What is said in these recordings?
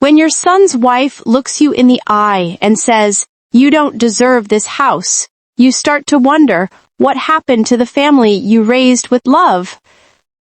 When your son's wife looks you in the eye and says, "You don't deserve this house," you start to wonder what happened to the family you raised with love.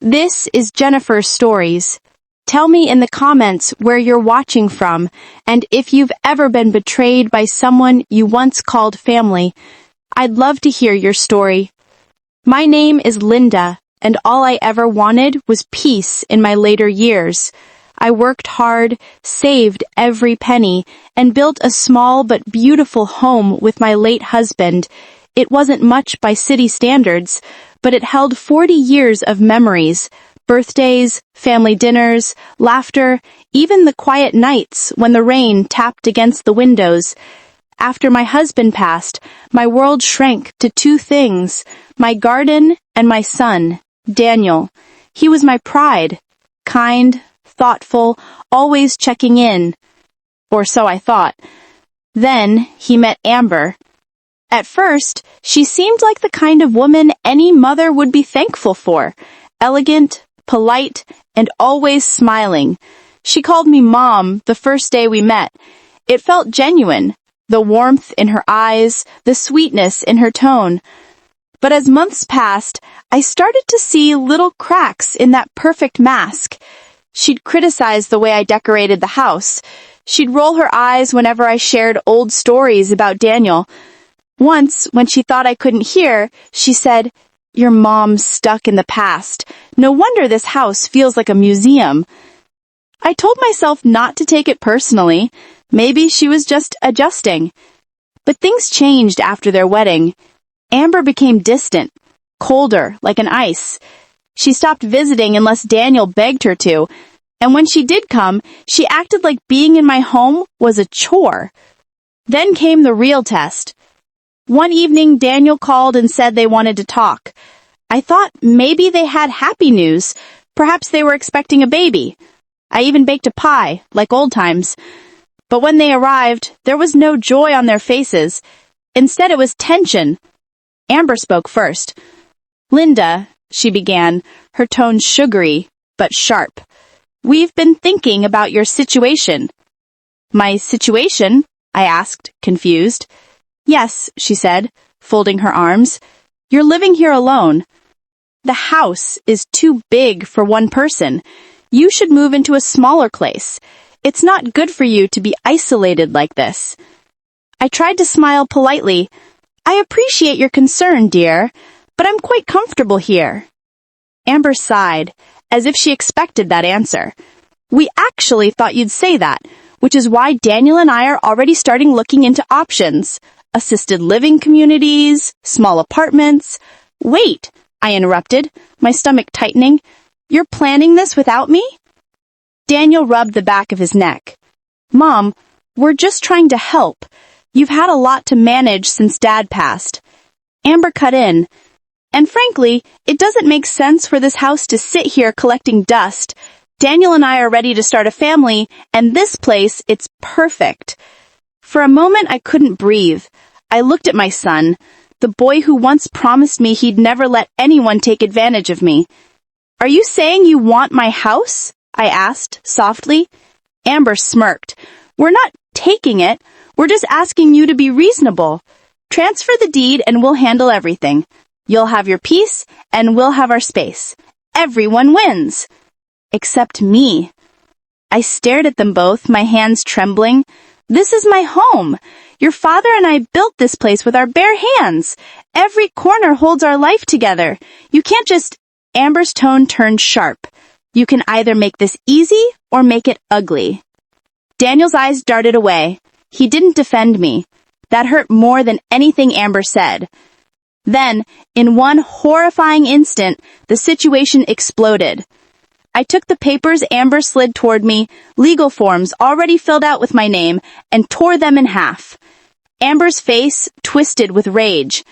This is Jennifer's Stories. Tell me in the comments where you're watching from and if you've ever been betrayed by someone you once called family. I'd love to hear your story. My name is Linda, and all I ever wanted was peace in my later years. I worked hard, saved every penny, and built a small but beautiful home with my late husband. It wasn't much by city standards, but it held 40 years of memories, birthdays, family dinners, laughter, even the quiet nights when the rain tapped against the windows. After my husband passed, my world shrank to two things, my garden and my son, Daniel. He was my pride, kind, thoughtful, always checking in. Or so I thought. Then he met Amber. At first, she seemed like the kind of woman any mother would be thankful for. Elegant, polite, and always smiling. She called me Mom the first day we met. It felt genuine, the warmth in her eyes, the sweetness in her tone. But as months passed, I started to see little cracks in that perfect mask. She'd criticize the way I decorated the house. She'd roll her eyes whenever I shared old stories about Daniel. Once, when she thought I couldn't hear, she said, "Your mom's stuck in the past. No wonder this house feels like a museum." I told myself not to take it personally. Maybe she was just adjusting. But things changed after their wedding. Amber became distant, colder, like an ice. She stopped visiting unless Daniel begged her to, and when she did come, she acted like being in my home was a chore. Then came the real test. One evening, Daniel called and said they wanted to talk. I thought maybe they had happy news. Perhaps they were expecting a baby. I even baked a pie, like old times. But when they arrived, there was no joy on their faces. Instead, it was tension. Amber spoke first. "Linda," she began, her tone sugary, but sharp. "We've been thinking about your situation." "My situation?" I asked, confused. "Yes," she said, folding her arms. "You're living here alone. The house is too big for one person. You should move into a smaller place. It's not good for you to be isolated like this." I tried to smile politely. "I appreciate your concern, dear, but I'm quite comfortable here." Amber sighed, as if she expected that answer. "We actually thought you'd say that, which is why Daniel and I are already starting looking into options. Assisted living communities, small apartments." "Wait," I interrupted, my stomach tightening. "You're planning this without me?" Daniel rubbed the back of his neck. "Mom, we're just trying to help. You've had a lot to manage since Dad passed." Amber cut in. "And frankly, it doesn't make sense for this house to sit here collecting dust. Daniel and I are ready to start a family, and this place, it's perfect." For a moment, I couldn't breathe. I looked at my son, the boy who once promised me he'd never let anyone take advantage of me. "Are you saying you want my house?" I asked, softly. Amber smirked. "We're not taking it. We're just asking you to be reasonable. Transfer the deed and we'll handle everything. You'll have your peace and we'll have our space. Everyone wins." Except me. I stared at them both, my hands trembling. "This is my home. Your father and I built this place with our bare hands. Every corner holds our life together. You can't just—" Amber's tone turned sharp. "You can either make this easy or make it ugly." Daniel's eyes darted away. He didn't defend me. That hurt more than anything Amber said. Then, in one horrifying instant, the situation exploded. I took the papers Amber slid toward me, legal forms already filled out with my name, and tore them in half. Amber's face twisted with rage.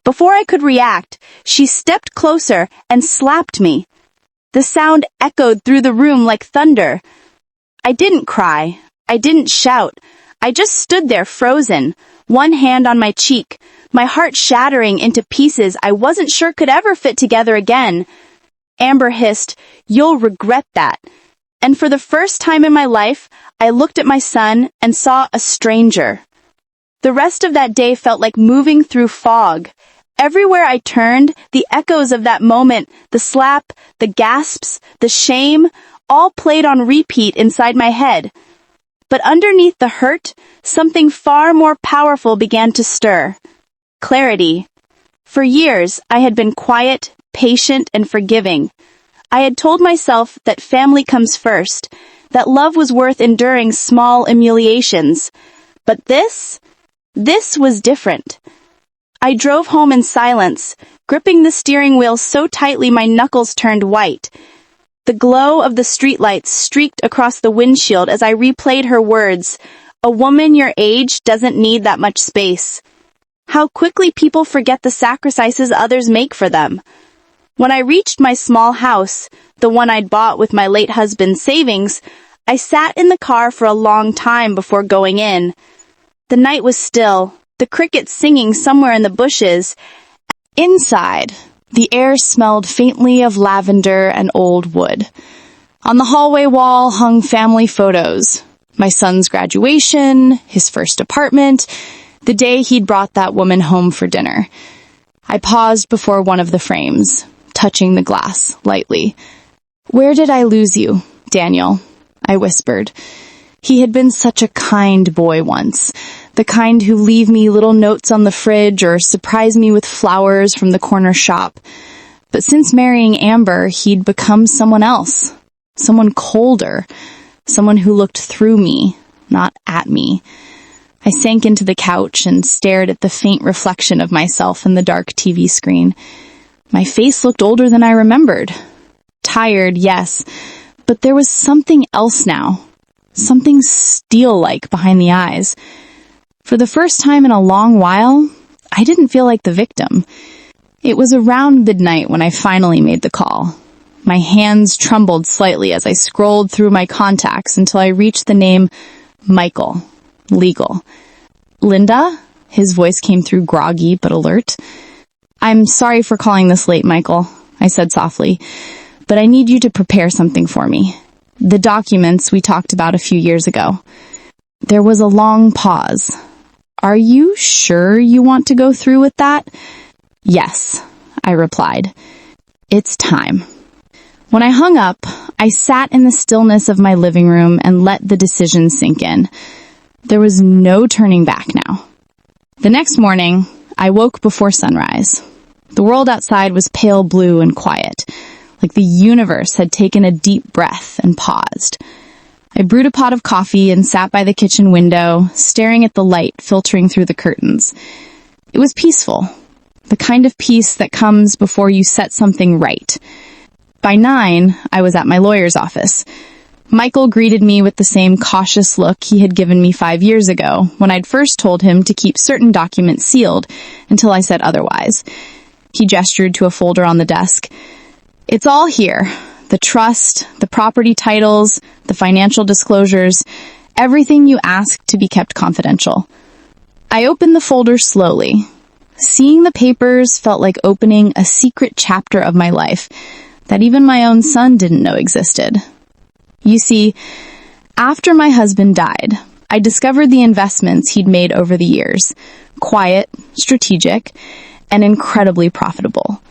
Before I could react, she stepped closer and slapped me. The sound echoed through the room like thunder. I didn't cry. I didn't shout. I just stood there frozen, one hand on my cheek, my heart shattering into pieces I wasn't sure could ever fit together again. Amber hissed, "You'll regret that." And for the first time in my life, I looked at my son and saw a stranger. The rest of that day felt like moving through fog. Everywhere I turned, the echoes of that moment, the slap, the gasps, the shame, all played on repeat inside my head. But underneath the hurt, something far more powerful began to stir. Clarity. For years, I had been quiet, patient, and forgiving. I had told myself that family comes first, that love was worth enduring small humiliations. But this was different. I drove home in silence, gripping the steering wheel so tightly my knuckles turned white. The glow of the streetlights streaked across the windshield as I replayed her words, "A woman your age doesn't need that much space." How quickly people forget the sacrifices others make for them. When I reached my small house, the one I'd bought with my late husband's savings, I sat in the car for a long time before going in. The night was still, the crickets singing somewhere in the bushes. Inside, the air smelled faintly of lavender and old wood. On the hallway wall hung family photos. My son's graduation, his first apartment, the day he'd brought that woman home for dinner. I paused before one of the frames, touching the glass lightly. "Where did I lose you, Daniel?" I whispered. He had been such a kind boy once, the kind who leave me little notes on the fridge or surprise me with flowers from the corner shop. But since marrying Amber, he'd become someone else, someone colder, someone who looked through me, not at me. I sank into the couch and stared at the faint reflection of myself in the dark TV screen. My face looked older than I remembered. Tired, yes, but there was something else now. Something steel-like behind the eyes. For the first time in a long while, I didn't feel like the victim. It was around midnight when I finally made the call. My hands trembled slightly as I scrolled through my contacts until I reached the name Michael, legal. "Linda?" His voice came through groggy but alert. "I'm sorry for calling this late, Michael," I said softly, "but I need you to prepare something for me. The documents we talked about a few years ago." There was a long pause. "Are you sure you want to go through with that?" "Yes," I replied. "It's time." When I hung up, I sat in the stillness of my living room and let the decision sink in. There was no turning back now. The next morning, I woke before sunrise. The world outside was pale blue and quiet, like the universe had taken a deep breath and paused. I brewed a pot of coffee and sat by the kitchen window, staring at the light filtering through the curtains. It was peaceful, the kind of peace that comes before you set something right. By 9, I was at my lawyer's office. Michael greeted me with the same cautious look he had given me 5 years ago when I'd first told him to keep certain documents sealed until I said otherwise. He gestured to a folder on the desk. "It's all here. The trust, the property titles, the financial disclosures, everything you asked to be kept confidential." I opened the folder slowly. Seeing the papers felt like opening a secret chapter of my life that even my own son didn't know existed. You see, after my husband died, I discovered the investments he'd made over the years. Quiet, strategic, and incredibly profitable.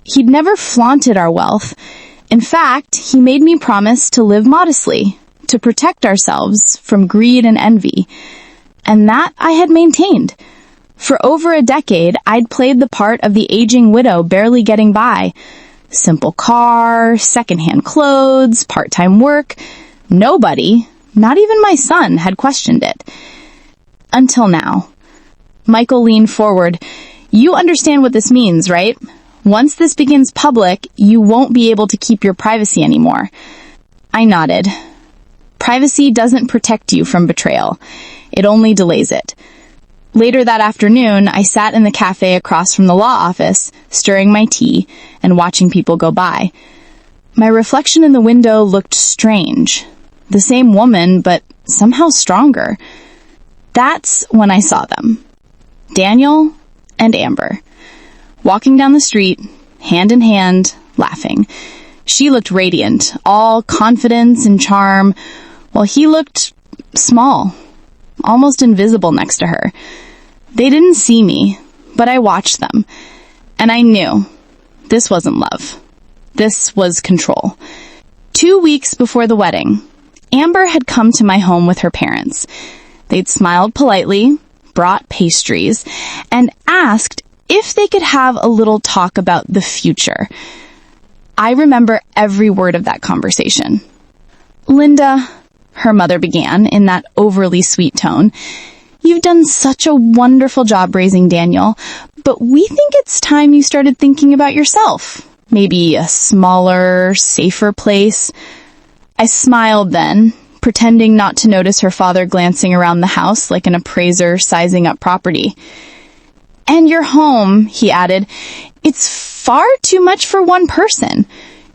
He'd never flaunted our wealth. In fact, he made me promise to live modestly, to protect ourselves from greed and envy. And that I had maintained. For over a decade, I'd played the part of the aging widow barely getting by. Simple car, secondhand clothes, part-time work. Nobody, not even my son, had questioned it. Until now. Michael leaned forward. "You understand what this means, right? Once this begins public, you won't be able to keep your privacy anymore." I nodded. Privacy doesn't protect you from betrayal. It only delays it. Later that afternoon, I sat in the cafe across from the law office, stirring my tea and watching people go by. My reflection in the window looked strange. The same woman, but somehow stronger. That's when I saw them. Daniel and Amber. Walking down the street, hand in hand, laughing. She looked radiant, all confidence and charm, while he looked small, almost invisible next to her. They didn't see me, but I watched them, and I knew this wasn't love. This was control. 2 weeks before the wedding, Amber had come to my home with her parents. They'd smiled politely, brought pastries, and asked if they could have a little talk about the future. I remember every word of that conversation. "Linda," her mother began in that overly sweet tone, "you've done such a wonderful job raising Daniel, but we think it's time you started thinking about yourself. Maybe a smaller, safer place." I smiled then, pretending not to notice her father glancing around the house like an appraiser sizing up property. "And your home," he added, "it's far too much for one person.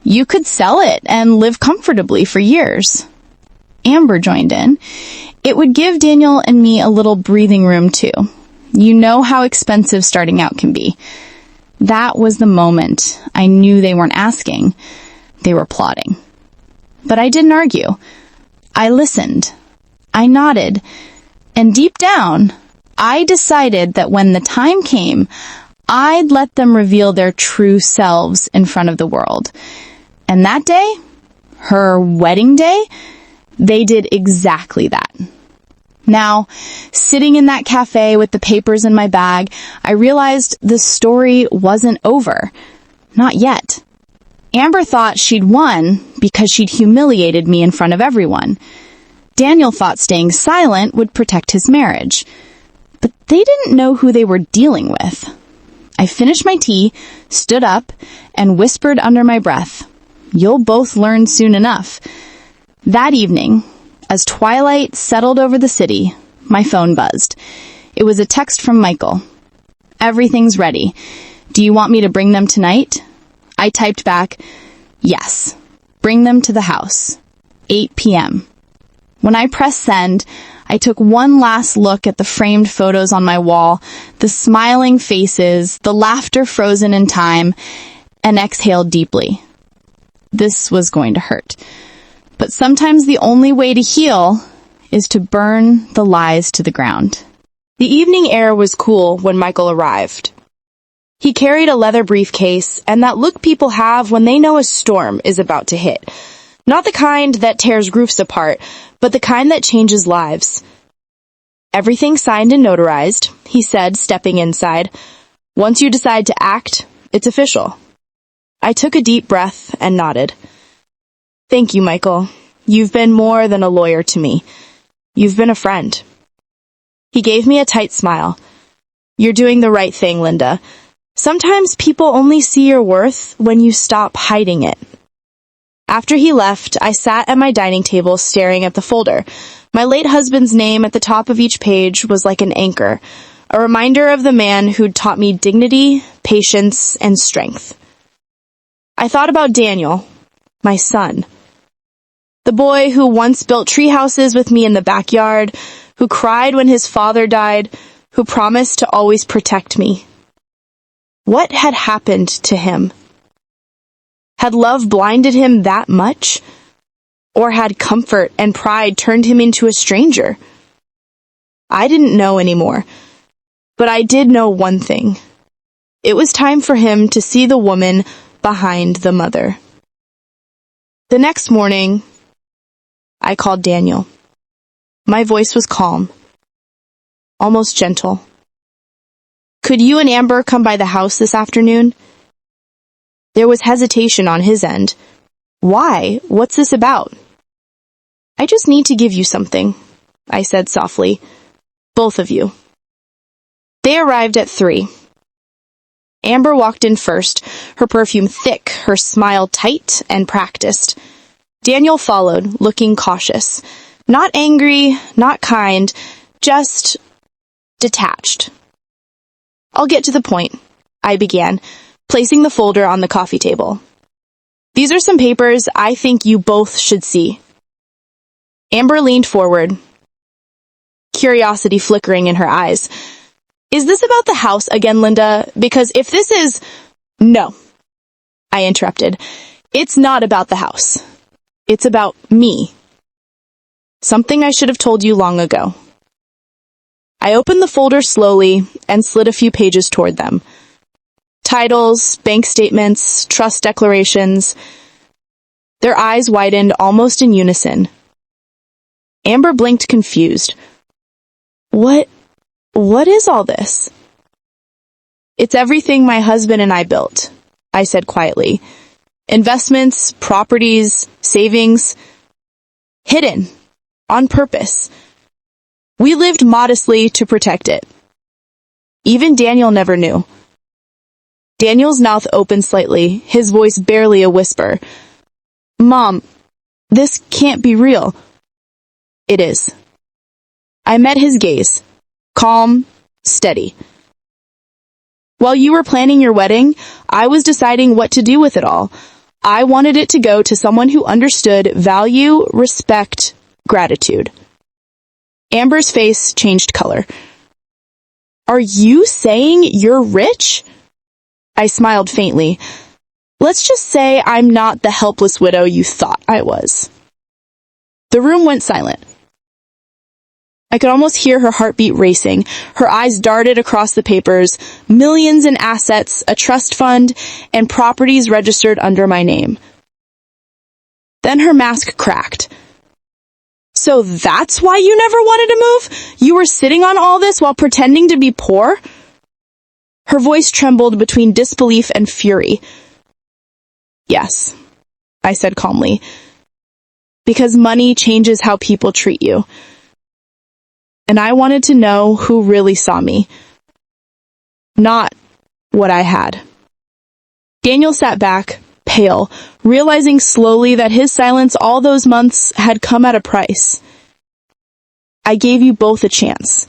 You could sell it and live comfortably for years." Amber joined in. "It would give Daniel and me a little breathing room too. You know how expensive starting out can be." That was the moment I knew they weren't asking. They were plotting. But I didn't argue. I listened. I nodded. And deep down, I decided that when the time came, I'd let them reveal their true selves in front of the world. And that day, her wedding day, they did exactly that. Now, sitting in that cafe with the papers in my bag, I realized the story wasn't over. Not yet. Amber thought she'd won because she'd humiliated me in front of everyone. Daniel thought staying silent would protect his marriage. But they didn't know who they were dealing with. I finished my tea, stood up, and whispered under my breath, "You'll both learn soon enough." That evening, as twilight settled over the city, my phone buzzed. It was a text from Michael. "Everything's ready. Do you want me to bring them tonight?" I typed back, "Yes. Bring them to the house. 8 p.m. When I pressed send, I took one last look at the framed photos on my wall, the smiling faces, the laughter frozen in time, and exhaled deeply. This was going to hurt. But sometimes the only way to heal is to burn the lies to the ground. The evening air was cool when Michael arrived. He carried a leather briefcase and that look people have when they know a storm is about to hit. Not the kind that tears roofs apart, but the kind that changes lives. "Everything signed and notarized," he said, stepping inside. "Once you decide to act, it's official." I took a deep breath and nodded. "Thank you, Michael. You've been more than a lawyer to me. You've been a friend." He gave me a tight smile. "You're doing the right thing, Linda. Sometimes people only see your worth when you stop hiding it." After he left, I sat at my dining table staring at the folder. My late husband's name at the top of each page was like an anchor, a reminder of the man who'd taught me dignity, patience, and strength. I thought about Daniel, my son. The boy who once built tree houses with me in the backyard, who cried when his father died, who promised to always protect me. What had happened to him? Had love blinded him that much? Or had comfort and pride turned him into a stranger? I didn't know anymore, but I did know one thing. It was time for him to see the woman behind the mother. The next morning, I called Daniel. My voice was calm, almost gentle. "Could you and Amber come by the house this afternoon?" There was hesitation on his end. "Why? What's this about?" "I just need to give you something," I said softly. "Both of you." They arrived at 3. Amber walked in first, her perfume thick, her smile tight and practiced. Daniel followed, looking cautious. Not angry, not kind, just detached. "I'll get to the point," I began, placing the folder on the coffee table. "These are some papers I think you both should see." Amber leaned forward, curiosity flickering in her eyes. "Is this about the house again, Linda? Because if this is—" "No," I interrupted. It's not about the house. It's about me. Something I should have told you long ago. I opened the folder slowly and slid a few pages toward them. Titles, bank statements, trust declarations. Their eyes widened almost in unison. Amber blinked confused. What is all this? It's everything my husband and I built, I said quietly. Investments, properties, savings. Hidden. On purpose. We lived modestly to protect it. Even Daniel never knew. Daniel's mouth opened slightly, his voice barely a whisper. Mom, this can't be real. It is. I met his gaze. Calm, steady. While you were planning your wedding, I was deciding what to do with it all. I wanted it to go to someone who understood value, respect, gratitude. Amber's face changed color. Are you saying you're rich? I smiled faintly. Let's just say I'm not the helpless widow you thought I was. The room went silent. I could almost hear her heartbeat racing. Her eyes darted across the papers, millions in assets, a trust fund, and properties registered under my name. Then her mask cracked. So that's why you never wanted to move? You were sitting on all this while pretending to be poor? Her voice trembled between disbelief and fury. Yes, I said calmly. Because money changes how people treat you. And I wanted to know who really saw me. Not what I had. Daniel sat back, pale, realizing slowly that his silence all those months had come at a price. I gave you both a chance.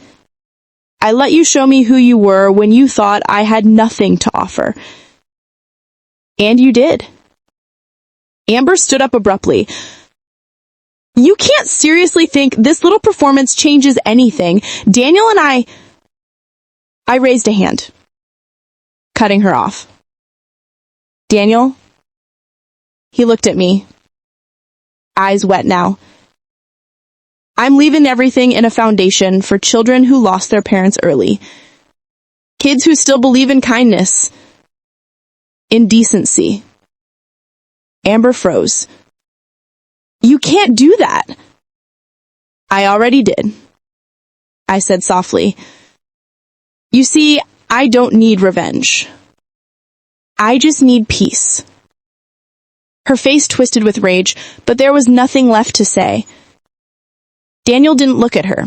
I let you show me who you were when you thought I had nothing to offer. And you did. Amber stood up abruptly. You can't seriously think this little performance changes anything. Daniel and I raised a hand, cutting her off. Daniel? He looked at me, eyes wet now. I'm leaving everything in a foundation for children who lost their parents early. Kids who still believe in kindness, in decency. Amber froze. You can't do that. I already did, I said softly. You see, I don't need revenge. I just need peace. Her face twisted with rage, but there was nothing left to say. Daniel didn't look at her.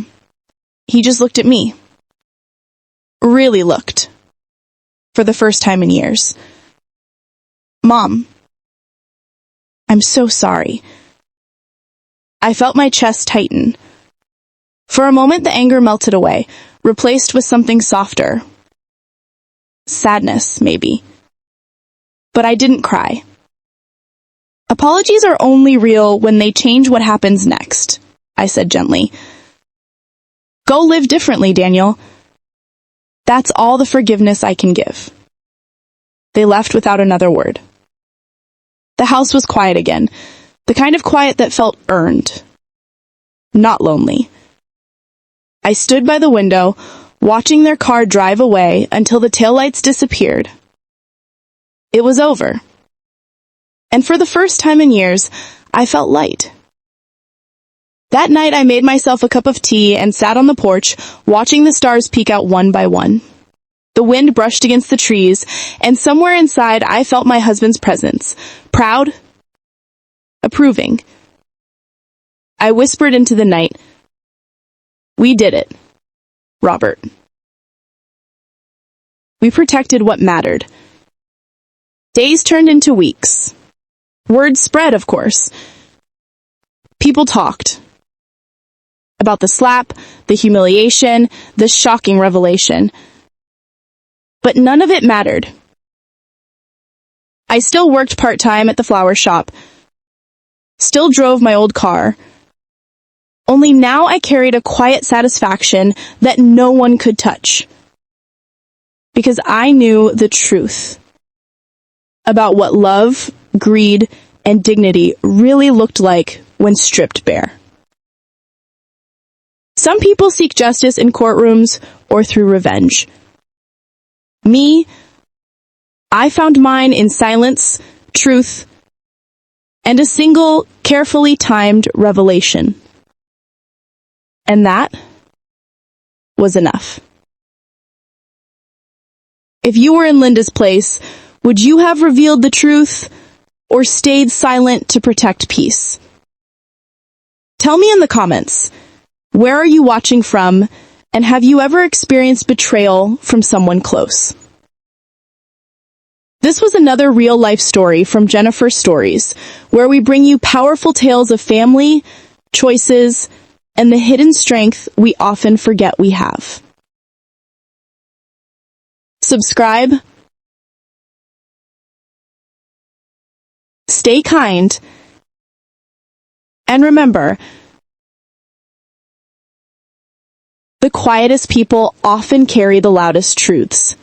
He just looked at me. Really looked. For the first time in years. Mom, I'm so sorry. I felt my chest tighten. For a moment, the anger melted away, replaced with something softer. Sadness, maybe. But I didn't cry. Apologies are only real when they change what happens next, I said gently. Go live differently, Daniel. That's all the forgiveness I can give. They left without another word. The house was quiet again. The kind of quiet that felt earned. Not lonely. I stood by the window, watching their car drive away until the taillights disappeared. It was over. And for the first time in years, I felt light. That night I made myself a cup of tea and sat on the porch, watching the stars peek out one by one. The wind brushed against the trees, and somewhere inside I felt my husband's presence. Proud, approving. I whispered into the night, We did it, Robert. We protected what mattered. Days turned into weeks. Word spread, of course. People talked. About the slap, the humiliation, the shocking revelation. But none of it mattered. I still worked part-time at the flower shop. Still drove my old car. Only now I carried a quiet satisfaction that no one could touch. Because I knew the truth about what love, greed, and dignity really looked like when stripped bare. Some people seek justice in courtrooms or through revenge. Me, I found mine in silence, truth, and a single, carefully timed revelation. And that was enough. If you were in Linda's place, would you have revealed the truth or stayed silent to protect peace? Tell me in the comments, where are you watching from, and have you ever experienced betrayal from someone close? This was another real-life story from Jennifer's Stories, where we bring you powerful tales of family, choices, and the hidden strength we often forget we have. Subscribe, stay kind, and remember, the quietest people often carry the loudest truths.